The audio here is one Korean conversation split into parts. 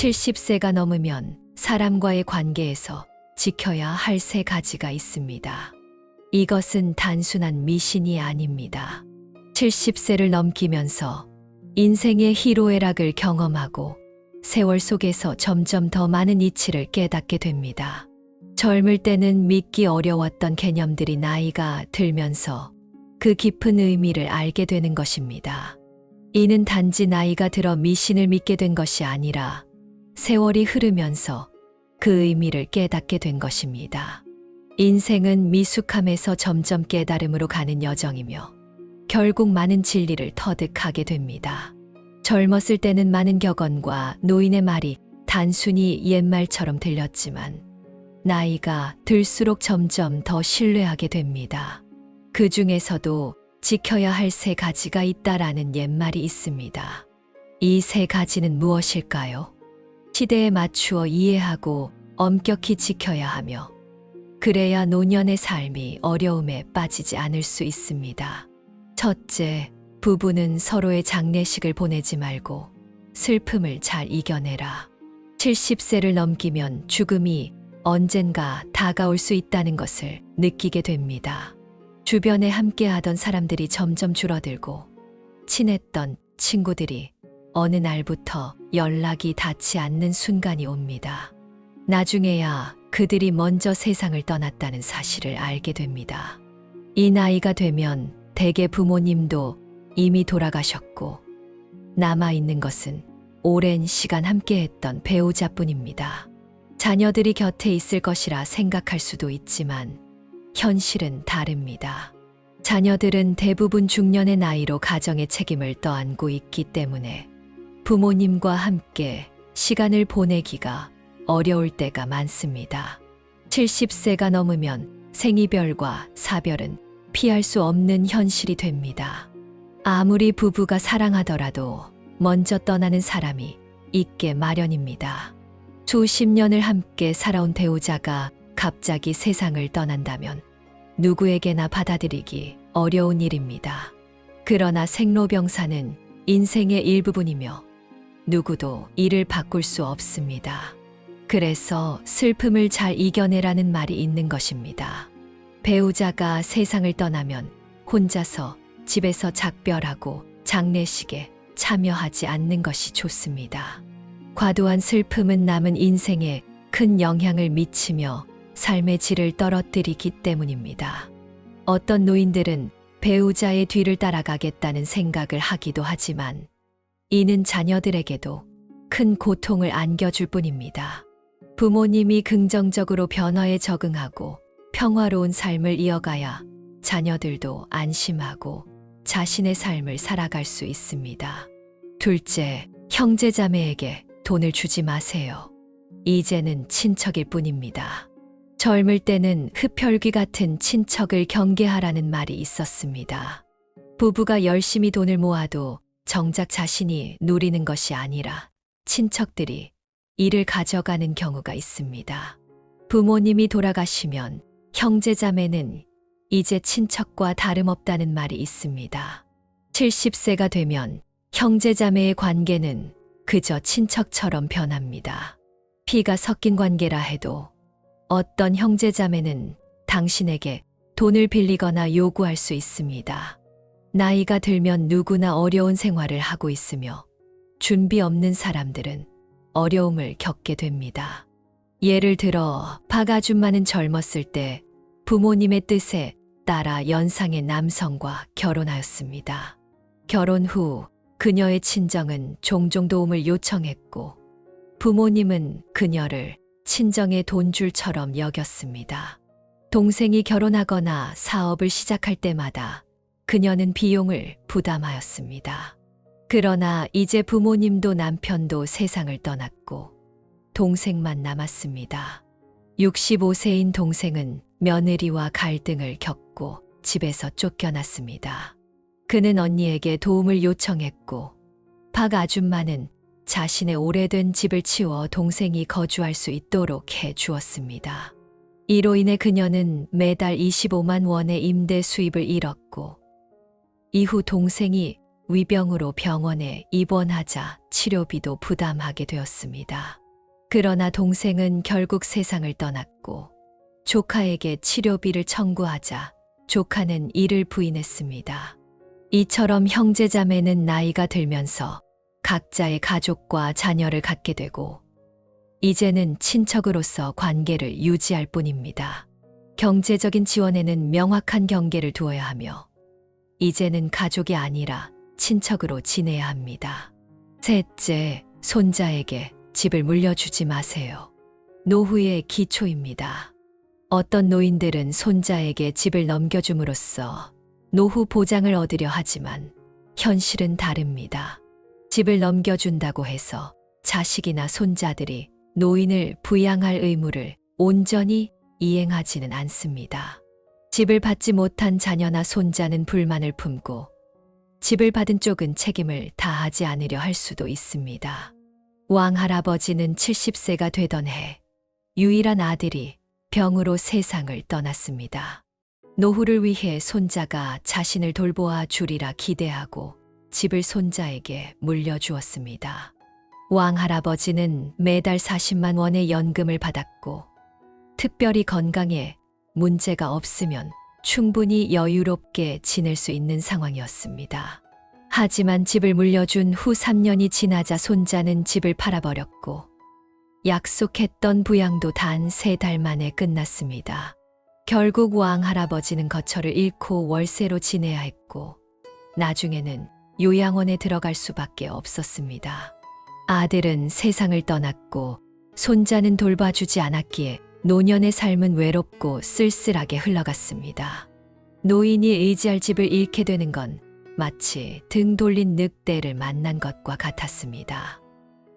70세가 넘으면 사람과의 관계에서 지켜야 할 세 가지가 있습니다. 이것은 단순한 미신이 아닙니다. 70세를 넘기면서 인생의 희로애락을 경험하고 세월 속에서 점점 더 많은 이치를 깨닫게 됩니다. 젊을 때는 믿기 어려웠던 개념들이 나이가 들면서 그 깊은 의미를 알게 되는 것입니다. 이는 단지 나이가 들어 미신을 믿게 된 것이 아니라 세월이 흐르면서 그 의미를 깨닫게 된 것입니다. 인생은 미숙함에서 점점 깨달음으로 가는 여정이며 결국 많은 진리를 터득하게 됩니다. 젊었을 때는 많은 격언과 노인의 말이 단순히 옛말처럼 들렸지만 나이가 들수록 점점 더 신뢰하게 됩니다. 그 중에서도 지켜야 할 세 가지가 있다라는 옛말이 있습니다. 이 세 가지는 무엇일까요? 시대에 맞추어 이해하고 엄격히 지켜야 하며 그래야 노년의 삶이 어려움에 빠지지 않을 수 있습니다. 첫째, 부부는 서로의 장례식을 보내지 말고 슬픔을 잘 이겨내라. 70세를 넘기면 죽음이 언젠가 다가올 수 있다는 것을 느끼게 됩니다. 주변에 함께하던 사람들이 점점 줄어들고 친했던 친구들이 어느 날부터 연락이 닿지 않는 순간이 옵니다. 나중에야 그들이 먼저 세상을 떠났다는 사실을 알게 됩니다. 이 나이가 되면 대개 부모님도 이미 돌아가셨고 남아있는 것은 오랜 시간 함께했던 배우자뿐입니다. 자녀들이 곁에 있을 것이라 생각할 수도 있지만 현실은 다릅니다. 자녀들은 대부분 중년의 나이로 가정의 책임을 떠안고 있기 때문에 부모님과 함께 시간을 보내기가 어려울 때가 많습니다. 70세가 넘으면 생이별과 사별은 피할 수 없는 현실이 됩니다. 아무리 부부가 사랑하더라도 먼저 떠나는 사람이 있게 마련입니다. 수십 년을 함께 살아온 배우자가 갑자기 세상을 떠난다면 누구에게나 받아들이기 어려운 일입니다. 그러나 생로병사는 인생의 일부분이며 누구도 이를 바꿀 수 없습니다. 그래서 슬픔을 잘 이겨내라는 말이 있는 것입니다. 배우자가 세상을 떠나면 혼자서 집에서 작별하고 장례식에 참여하지 않는 것이 좋습니다. 과도한 슬픔은 남은 인생에 큰 영향을 미치며 삶의 질을 떨어뜨리기 때문입니다. 어떤 노인들은 배우자의 뒤를 따라가겠다는 생각을 하기도 하지만 이는 자녀들에게도 큰 고통을 안겨줄 뿐입니다. 부모님이 긍정적으로 변화에 적응하고 평화로운 삶을 이어가야 자녀들도 안심하고 자신의 삶을 살아갈 수 있습니다. 둘째, 형제자매에게 돈을 주지 마세요. 이제는 친척일 뿐입니다. 젊을 때는 흡혈귀 같은 친척을 경계하라는 말이 있었습니다. 부부가 열심히 돈을 모아도 정작 자신이 누리는 것이 아니라 친척들이 이를 가져가는 경우가 있습니다. 부모님이 돌아가시면 형제자매는 이제 친척과 다름없다는 말이 있습니다. 70세가 되면 형제자매의 관계는 그저 친척처럼 변합니다. 피가 섞인 관계라 해도 어떤 형제자매는 당신에게 돈을 빌리거나 요구할 수 있습니다. 나이가 들면 누구나 어려운 생활을 하고 있으며 준비 없는 사람들은 어려움을 겪게 됩니다. 예를 들어 박 아줌마는 젊었을 때 부모님의 뜻에 따라 연상의 남성과 결혼하였습니다. 결혼 후 그녀의 친정은 종종 도움을 요청했고 부모님은 그녀를 친정의 돈줄처럼 여겼습니다. 동생이 결혼하거나 사업을 시작할 때마다 그녀는 비용을 부담하였습니다. 그러나 이제 부모님도 남편도 세상을 떠났고 동생만 남았습니다. 65세인 동생은 며느리와 갈등을 겪고 집에서 쫓겨났습니다. 그는 언니에게 도움을 요청했고 박 아줌마는 자신의 오래된 집을 치워 동생이 거주할 수 있도록 해 주었습니다. 이로 인해 그녀는 매달 25만 원의 임대 수입을 잃었고 이후 동생이 위병으로 병원에 입원하자 치료비도 부담하게 되었습니다. 그러나 동생은 결국 세상을 떠났고 조카에게 치료비를 청구하자 조카는 이를 부인했습니다. 이처럼 형제자매는 나이가 들면서 각자의 가족과 자녀를 갖게 되고 이제는 친척으로서 관계를 유지할 뿐입니다. 경제적인 지원에는 명확한 경계를 두어야 하며 이제는 가족이 아니라 친척으로 지내야 합니다. 셋째, 손자에게 집을 물려주지 마세요. 노후의 기초입니다. 어떤 노인들은 손자에게 집을 넘겨줌으로써 노후 보장을 얻으려 하지만 현실은 다릅니다. 집을 넘겨준다고 해서 자식이나 손자들이 노인을 부양할 의무를 온전히 이행하지는 않습니다. 집을 받지 못한 자녀나 손자는 불만을 품고 집을 받은 쪽은 책임을 다하지 않으려 할 수도 있습니다. 왕할아버지는 70세가 되던 해 유일한 아들이 병으로 세상을 떠났습니다. 노후를 위해 손자가 자신을 돌보아 주리라 기대하고 집을 손자에게 물려주었습니다. 왕할아버지는 매달 40만 원의 연금을 받았고 특별히 건강에 문제가 없으면 충분히 여유롭게 지낼 수 있는 상황이었습니다. 하지만 집을 물려준 후 3년이 지나자 손자는 집을 팔아버렸고 약속했던 부양도 단 3달 만에 끝났습니다. 결국 왕할아버지는 거처를 잃고 월세로 지내야 했고 나중에는 요양원에 들어갈 수밖에 없었습니다. 아들은 세상을 떠났고 손자는 돌봐주지 않았기에 노년의 삶은 외롭고 쓸쓸하게 흘러갔습니다. 노인이 의지할 집을 잃게 되는 건 마치 등 돌린 늑대를 만난 것과 같았습니다.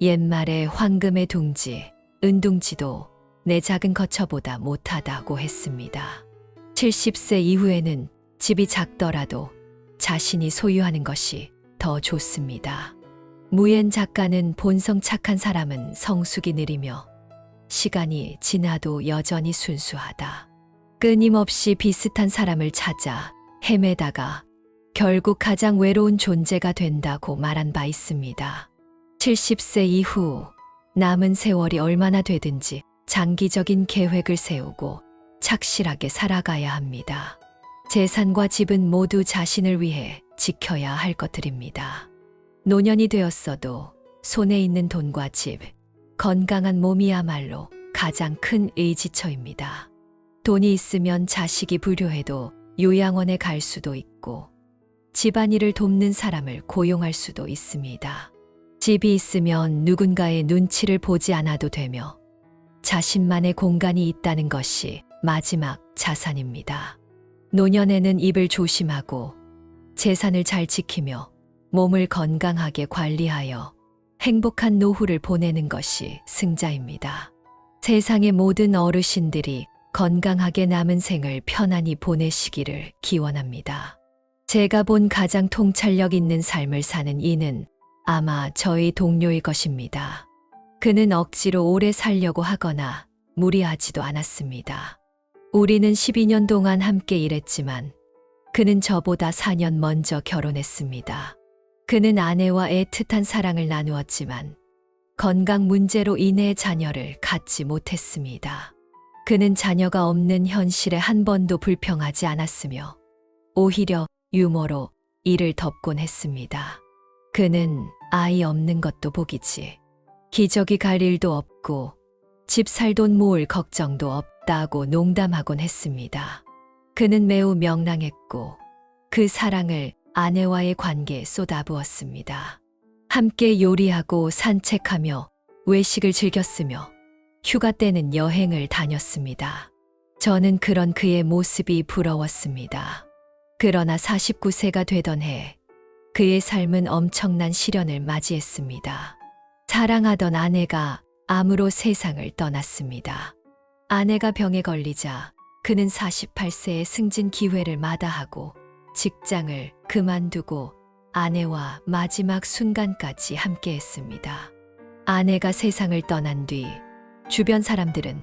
옛말에 황금의 둥지, 은둥지도 내 작은 거처보다 못하다고 했습니다. 70세 이후에는 집이 작더라도 자신이 소유하는 것이 더 좋습니다. 무엔 작가는 본성 착한 사람은 성숙이 느리며 시간이 지나도 여전히 순수하다. 끊임없이 비슷한 사람을 찾아 헤매다가 결국 가장 외로운 존재가 된다고 말한 바 있습니다. 70세 이후 남은 세월이 얼마나 되든지 장기적인 계획을 세우고 착실하게 살아가야 합니다. 재산과 집은 모두 자신을 위해 지켜야 할 것들입니다. 노년이 되었어도 손에 있는 돈과 집, 건강한 몸이야말로 가장 큰 의지처입니다. 돈이 있으면 자식이 불효해도 요양원에 갈 수도 있고 집안일을 돕는 사람을 고용할 수도 있습니다. 집이 있으면 누군가의 눈치를 보지 않아도 되며 자신만의 공간이 있다는 것이 마지막 자산입니다. 노년에는 입을 조심하고 재산을 잘 지키며 몸을 건강하게 관리하여 행복한 노후를 보내는 것이 승자입니다. 세상의 모든 어르신들이 건강하게 남은 생을 편안히 보내시기를 기원합니다. 제가 본 가장 통찰력 있는 삶을 사는 이는 아마 저희 동료일 것입니다. 그는 억지로 오래 살려고 하거나 무리하지도 않았습니다. 우리는 12년 동안 함께 일했지만 그는 저보다 4년 먼저 결혼했습니다. 그는 아내와 애틋한 사랑을 나누었지만 건강 문제로 인해 자녀를 갖지 못했습니다. 그는 자녀가 없는 현실에 한 번도 불평하지 않았으며 오히려 유머로 이를 덮곤 했습니다. 그는 아이 없는 것도 복이지. 기저귀 갈 일도 없고 집 살 돈 모을 걱정도 없다고 농담하곤 했습니다. 그는 매우 명랑했고 그 사랑을 아내와의 관계에 쏟아부었습니다. 함께 요리하고 산책하며 외식을 즐겼으며 휴가 때는 여행을 다녔습니다. 저는 그런 그의 모습이 부러웠습니다. 그러나 49세가 되던 해 그의 삶은 엄청난 시련을 맞이했습니다. 사랑하던 아내가 암으로 세상을 떠났습니다. 아내가 병에 걸리자 그는 48세의 승진 기회를 마다하고 직장을 그만두고 아내와 마지막 순간까지 함께했습니다. 아내가 세상을 떠난 뒤 주변 사람들은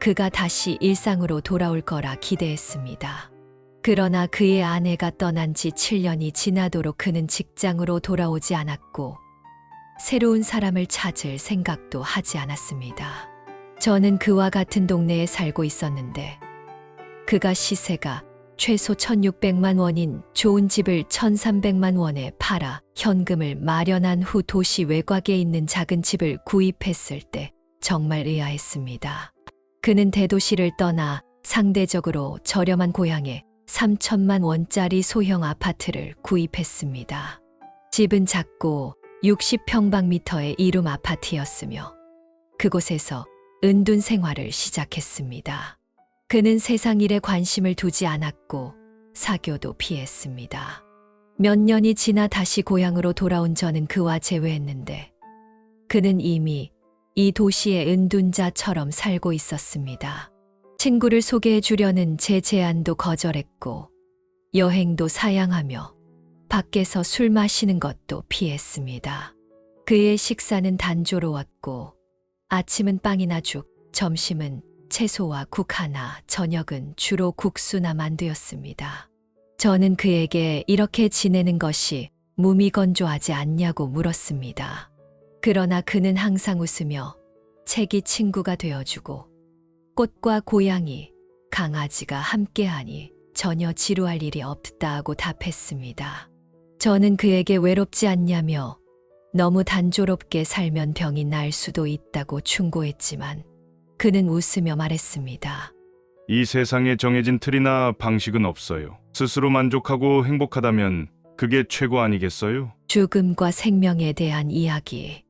그가 다시 일상으로 돌아올 거라 기대했습니다. 그러나 그의 아내가 떠난 지 7년이 지나도록 그는 직장으로 돌아오지 않았고 새로운 사람을 찾을 생각도 하지 않았습니다. 저는 그와 같은 동네에 살고 있었는데 그가 시세가 최소 1,600만 원인 좋은 집을 1,300만 원에 팔아 현금을 마련한 후 도시 외곽에 있는 작은 집을 구입했을 때 정말 의아했습니다. 그는 대도시를 떠나 상대적으로 저렴한 고향에 3천만 원짜리 소형 아파트를 구입했습니다. 집은 작고 60평방미터의 이룸 아파트였으며 그곳에서 은둔 생활을 시작했습니다. 그는 세상 일에 관심을 두지 않았고 사교도 피했습니다. 몇 년이 지나 다시 고향으로 돌아온 저는 그와 재회했는데 그는 이미 이 도시의 은둔자처럼 살고 있었습니다. 친구를 소개해 주려는 제 제안도 거절했고 여행도 사양하며 밖에서 술 마시는 것도 피했습니다. 그의 식사는 단조로웠고 아침은 빵이나 죽, 점심은 채소와 국 하나, 저녁은 주로 국수나 만두였습니다. 저는 그에게 이렇게 지내는 것이 무미건조하지 않냐고 물었습니다. 그러나 그는 항상 웃으며 책이 친구가 되어주고 꽃과 고양이, 강아지가 함께하니 전혀 지루할 일이 없다고 답했습니다. 저는 그에게 외롭지 않냐며 너무 단조롭게 살면 병이 날 수도 있다고 충고했지만 그는 웃으며 말했습니다. 이 세상에 정해진 틀이나 방식은 없어요. 스스로 만족하고 행복하다면 그게 최고 아니겠어요? 죽음과 생명에 대한 이야기.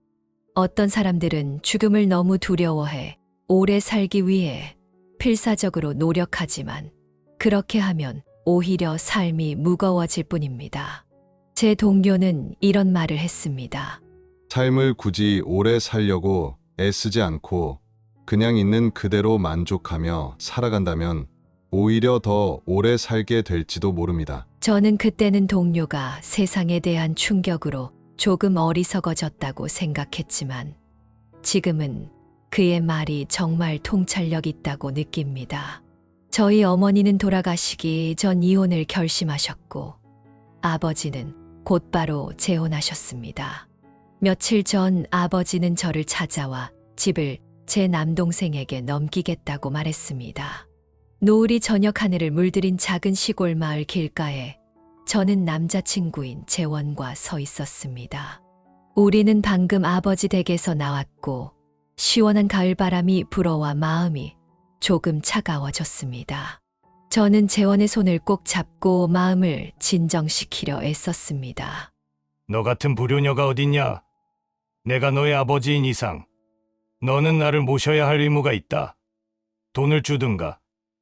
어떤 사람들은 죽음을 너무 두려워해 오래 살기 위해 필사적으로 노력하지만 그렇게 하면 오히려 삶이 무거워질 뿐입니다. 제 동료는 이런 말을 했습니다. 삶을 굳이 오래 살려고 애쓰지 않고 그냥 있는 그대로 만족하며 살아간다면 오히려 더 오래 살게 될지도 모릅니다. 저는 그때는 동료가 세상에 대한 충격으로 조금 어리석어졌다고 생각했지만 지금은 그의 말이 정말 통찰력 있다고 느낍니다. 저희 어머니는 돌아가시기 전 이혼을 결심하셨고 아버지는 곧바로 재혼하셨습니다. 며칠 전 아버지는 저를 찾아와 집을 제 남동생에게 넘기겠다고 말했습니다. 노을이 저녁 하늘을 물들인 작은 시골 마을 길가에 저는 남자친구인 재원과 서 있었습니다. 우리는 방금 아버지 댁에서 나왔고 시원한 가을바람이 불어와 마음이 조금 차가워졌습니다. 저는 재원의 손을 꼭 잡고 마음을 진정시키려 애썼습니다. 너 같은 불효녀가 어딨냐? 내가 너의 아버지인 이상 너는 나를 모셔야 할 의무가 있다. 돈을 주든가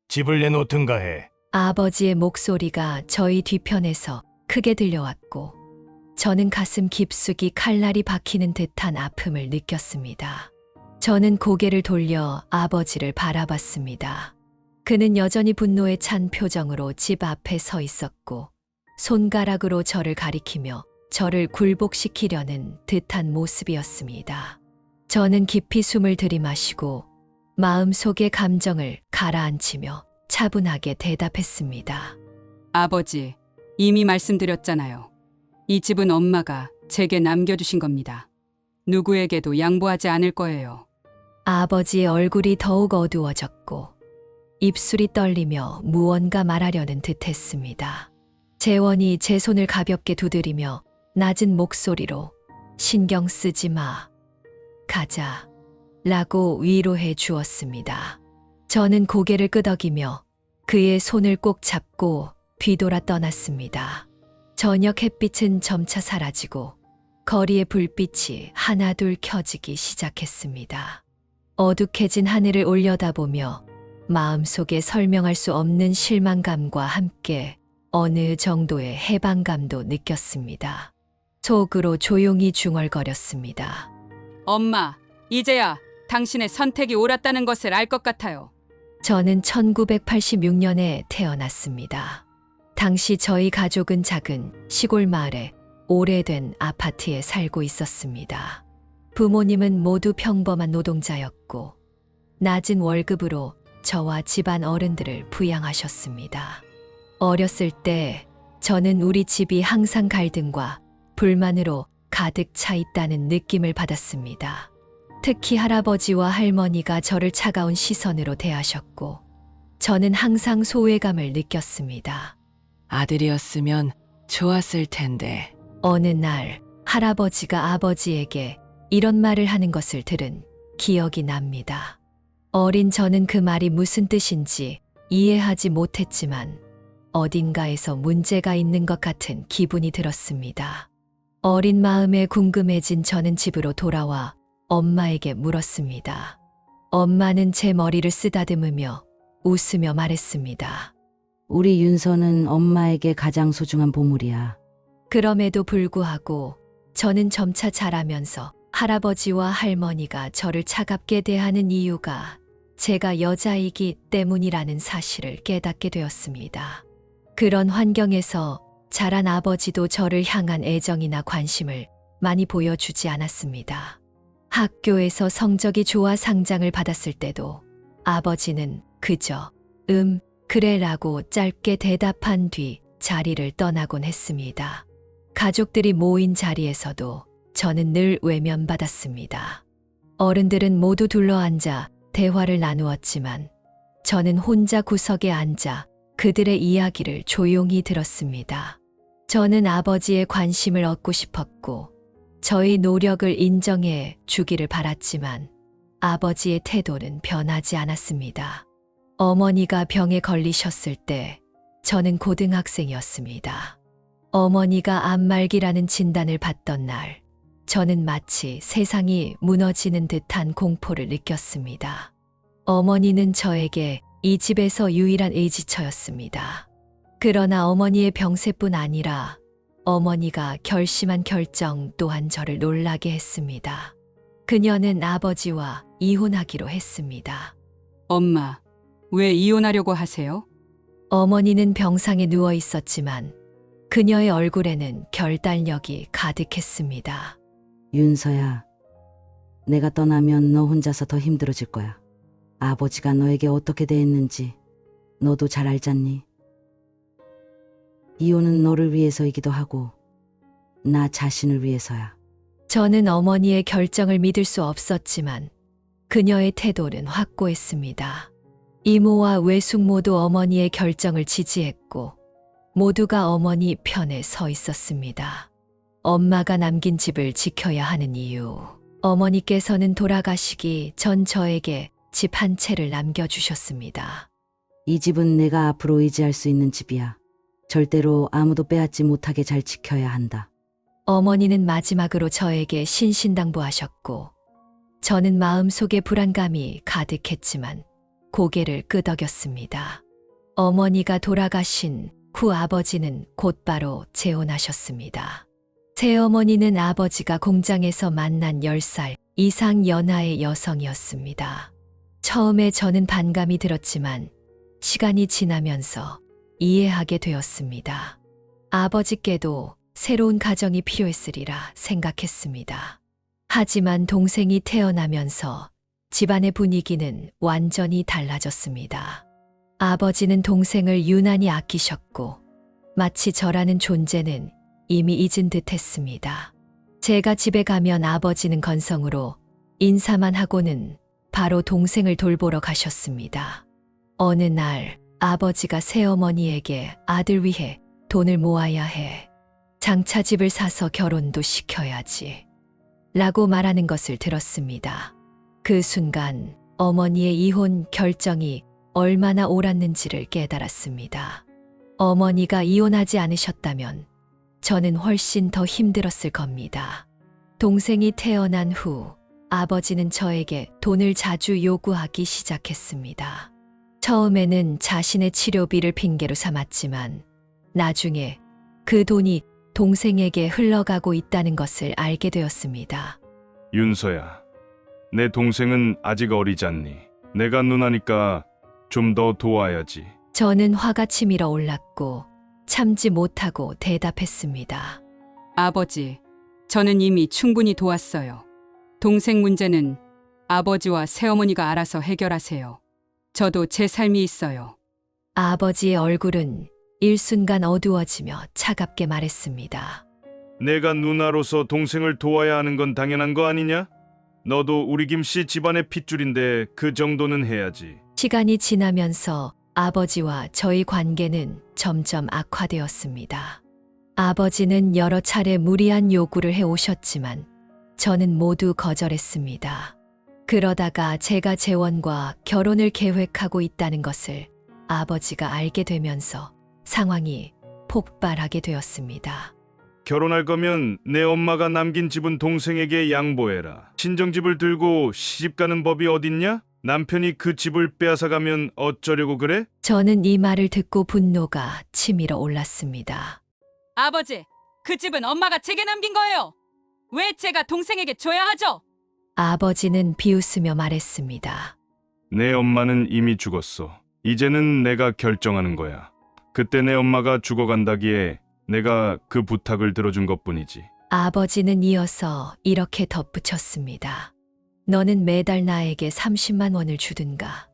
집을 내놓든가 해. 아버지의 목소리가 저희 뒤편에서 크게 들려왔고 저는 가슴 깊숙이 칼날이 박히는 듯한 아픔을 느꼈습니다. 저는 고개를 돌려 아버지를 바라봤습니다. 그는 여전히 분노에 찬 표정으로 집 앞에 서 있었고 손가락으로 저를 가리키며 저를 굴복시키려는 듯한 모습이었습니다. 저는 깊이 숨을 들이마시고 마음속의 감정을 가라앉히며 차분하게 대답했습니다. 아버지, 이미 말씀드렸잖아요. 이 집은 엄마가 제게 남겨주신 겁니다. 누구에게도 양보하지 않을 거예요. 아버지의 얼굴이 더욱 어두워졌고 입술이 떨리며 무언가 말하려는 듯했습니다. 재원이 제 손을 가볍게 두드리며 낮은 목소리로 신경 쓰지 마, 가자 라고 위로해 주었습니다. 저는 고개를 끄덕이며 그의 손을 꼭 잡고 뒤돌아 떠났습니다. 저녁 햇빛은 점차 사라지고 거리의 불빛이 하나둘 켜지기 시작했습니다. 어둑해진 하늘을 올려다보며 마음속에 설명할 수 없는 실망감과 함께 어느 정도의 해방감도 느꼈습니다. 속으로 조용히 중얼거렸습니다. 엄마, 이제야 당신의 선택이 옳았다는 것을 알 것 같아요. 저는 1986년에 태어났습니다. 당시 저희 가족은 작은 시골 마을에 오래된 아파트에 살고 있었습니다. 부모님은 모두 평범한 노동자였고 낮은 월급으로 저와 집안 어른들을 부양하셨습니다. 어렸을 때 저는 우리 집이 항상 갈등과 불만으로 가득 차 있다는 느낌을 받았습니다. 특히 할아버지와 할머니가 저를 차가운 시선으로 대하셨고, 저는 항상 소외감을 느꼈습니다. 아들이었으면 좋았을 텐데. 어느 날 할아버지가 아버지에게 이런 말을 하는 것을 들은 기억이 납니다. 어린 저는 그 말이 무슨 뜻인지 이해하지 못했지만 어딘가에서 문제가 있는 것 같은 기분이 들었습니다. 어린 마음에 궁금해진 저는 집으로 돌아와 엄마에게 물었습니다. 엄마는 제 머리를 쓰다듬으며 웃으며 말했습니다. 우리 윤서는 엄마에게 가장 소중한 보물이야. 그럼에도 불구하고 저는 점차 자라면서 할아버지와 할머니가 저를 차갑게 대하는 이유가 제가 여자이기 때문이라는 사실을 깨닫게 되었습니다. 그런 환경에서 자란 아버지도 저를 향한 애정이나 관심을 많이 보여주지 않았습니다. 학교에서 성적이 좋아 상장을 받았을 때도 아버지는 그저 그래라고 짧게 대답한 뒤 자리를 떠나곤 했습니다. 가족들이 모인 자리에서도 저는 늘 외면받았습니다. 어른들은 모두 둘러앉아 대화를 나누었지만 저는 혼자 구석에 앉아 그들의 이야기를 조용히 들었습니다. 저는 아버지의 관심을 얻고 싶었고 저의 노력을 인정해 주기를 바랐지만 아버지의 태도는 변하지 않았습니다. 어머니가 병에 걸리셨을 때 저는 고등학생이었습니다. 어머니가 암말기라는 진단을 받던 날, 저는 마치 세상이 무너지는 듯한 공포를 느꼈습니다. 어머니는 저에게 이 집에서 유일한 의지처였습니다. 그러나 어머니의 병세뿐 아니라 어머니가 결심한 결정 또한 저를 놀라게 했습니다. 그녀는 아버지와 이혼하기로 했습니다. 엄마, 왜 이혼하려고 하세요? 어머니는 병상에 누워 있었지만 그녀의 얼굴에는 결단력이 가득했습니다. 윤서야, 내가 떠나면 너 혼자서 더 힘들어질 거야. 아버지가 너에게 어떻게 대했는지 너도 잘 알잖니? 이혼은 너를 위해서이기도 하고 나 자신을 위해서야. 저는 어머니의 결정을 믿을 수 없었지만 그녀의 태도는 확고했습니다. 이모와 외숙 모두 어머니의 결정을 지지했고 모두가 어머니 편에 서 있었습니다. 엄마가 남긴 집을 지켜야 하는 이유. 어머니께서는 돌아가시기 전 저에게 집 한 채를 남겨주셨습니다. 이 집은 내가 앞으로 의지할 수 있는 집이야. 절대로 아무도 빼앗지 못하게 잘 지켜야 한다. 어머니는 마지막으로 저에게 신신당부하셨고 저는 마음속에 불안감이 가득했지만 고개를 끄덕였습니다. 어머니가 돌아가신 후 아버지는 곧바로 재혼하셨습니다. 새어머니는 아버지가 공장에서 만난 10살 이상 연하의 여성이었습니다. 처음에 저는 반감이 들었지만 시간이 지나면서 이해하게 되었습니다. 아버지께도 새로운 가정이 필요했으리라 생각했습니다. 하지만 동생이 태어나면서 집안의 분위기는 완전히 달라졌습니다. 아버지는 동생을 유난히 아끼셨고 마치 저라는 존재는 이미 잊은 듯 했습니다. 제가 집에 가면 아버지는 건성으로 인사만 하고는 바로 동생을 돌보러 가셨습니다. 어느 날 아버지가 새어머니에게 아들 위해 돈을 모아야 해. 장차 집을 사서 결혼도 시켜야지. 라고 말하는 것을 들었습니다. 그 순간 어머니의 이혼 결정이 얼마나 옳았는지를 깨달았습니다. 어머니가 이혼하지 않으셨다면 저는 훨씬 더 힘들었을 겁니다. 동생이 태어난 후 아버지는 저에게 돈을 자주 요구하기 시작했습니다. 처음에는 자신의 치료비를 핑계로 삼았지만 나중에 그 돈이 동생에게 흘러가고 있다는 것을 알게 되었습니다. 윤서야, 내 동생은 아직 어리지 않니? 내가 누나니까 좀 더 도와야지. 저는 화가 치밀어 올랐고 참지 못하고 대답했습니다. 아버지, 저는 이미 충분히 도왔어요. 동생 문제는 아버지와 새어머니가 알아서 해결하세요. 저도 제 삶이 있어요. 아버지의 얼굴은 일순간 어두워지며 차갑게 말했습니다. 내가 누나로서 동생을 도와야 하는 건 당연한 거 아니냐? 너도 우리 김씨 집안의 핏줄인데 그 정도는 해야지. 시간이 지나면서 아버지와 저희 관계는 점점 악화되었습니다. 아버지는 여러 차례 무리한 요구를 해오셨지만 저는 모두 거절했습니다. 그러다가 제가 재원과 결혼을 계획하고 있다는 것을 아버지가 알게 되면서 상황이 폭발하게 되었습니다. 결혼할 거면 내 엄마가 남긴 집은 동생에게 양보해라. 친정집을 들고 시집 가는 법이 어딨냐? 남편이 그 집을 빼앗아 가면 어쩌려고 그래? 저는 이 말을 듣고 분노가 치밀어 올랐습니다. 아버지, 그 집은 엄마가 제게 남긴 거예요. 왜 제가 동생에게 줘야 하죠? 아버지는 비웃으며 말했습니다. 내 엄마는 이미 죽었어. 이제는 내가 결정하는 거야. 그때 내 엄마가 죽어간다기에 내가 그 부탁을 들어준 것뿐이지. 아버지는 이어서 이렇게 덧붙였습니다. 너는 매달 나에게 30만 원을 주든가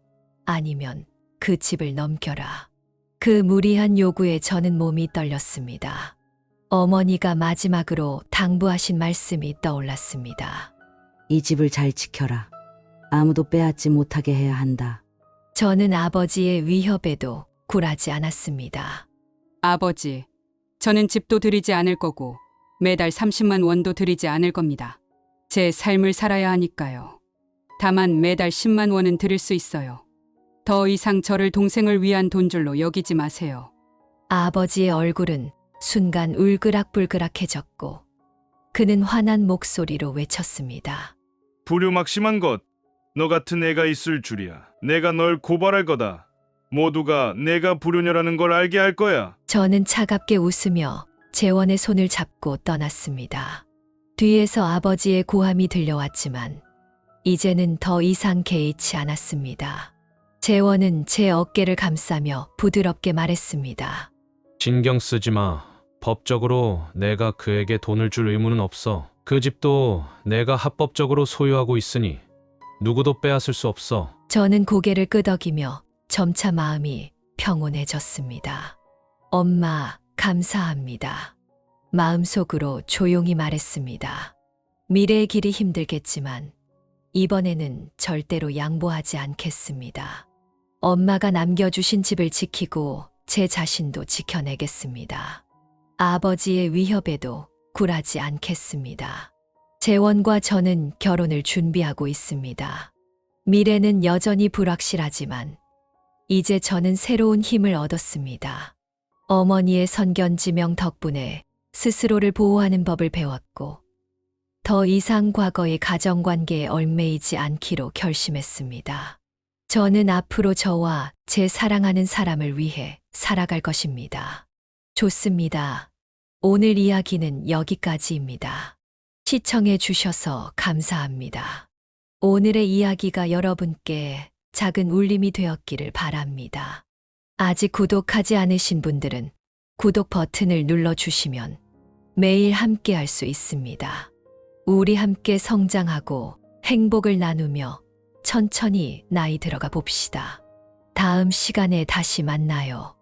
아니면 그 집을 넘겨라. 그 무리한 요구에 저는 몸이 떨렸습니다. 어머니가 마지막으로 당부하신 말씀이 떠올랐습니다. 이 집을 잘 지켜라. 아무도 빼앗지 못하게 해야 한다. 저는 아버지의 위협에도 굴하지 않았습니다. 아버지, 저는 집도 드리지 않을 거고 매달 30만 원도 드리지 않을 겁니다. 제 삶을 살아야 하니까요. 다만 매달 10만 원은 드릴 수 있어요. 더 이상 저를 동생을 위한 돈줄로 여기지 마세요. 아버지의 얼굴은 순간 울그락불그락해졌고 그는 화난 목소리로 외쳤습니다. 불효막심한 것. 너 같은 애가 있을 줄이야. 내가 널 고발할 거다. 모두가 내가 불효녀라는 걸 알게 할 거야. 저는 차갑게 웃으며 재원의 손을 잡고 떠났습니다. 뒤에서 아버지의 고함이 들려왔지만 이제는 더 이상 개의치 않았습니다. 재원은 제 어깨를 감싸며 부드럽게 말했습니다. 신경 쓰지 마. 법적으로 내가 그에게 돈을 줄 의무는 없어. 그 집도 내가 합법적으로 소유하고 있으니 누구도 빼앗을 수 없어. 저는 고개를 끄덕이며 점차 마음이 평온해졌습니다. 엄마, 감사합니다. 마음속으로 조용히 말했습니다. 미래의 길이 힘들겠지만 이번에는 절대로 양보하지 않겠습니다. 엄마가 남겨주신 집을 지키고 제 자신도 지켜내겠습니다. 아버지의 위협에도 굴하지 않겠습니다. 재원과 저는 결혼을 준비하고 있습니다. 미래는 여전히 불확실하지만 이제 저는 새로운 힘을 얻었습니다. 어머니의 선견지명 덕분에 스스로를 보호하는 법을 배웠고 더 이상 과거의 가정관계에 얽매이지 않기로 결심했습니다. 저는 앞으로 저와 제 사랑하는 사람을 위해 살아갈 것입니다. 좋습니다. 오늘 이야기는 여기까지입니다. 시청해 주셔서 감사합니다. 오늘의 이야기가 여러분께 작은 울림이 되었기를 바랍니다. 아직 구독하지 않으신 분들은 구독 버튼을 눌러주시면 매일 함께 할 수 있습니다. 우리 함께 성장하고 행복을 나누며 천천히 나이 들어가 봅시다. 다음 시간에 다시 만나요.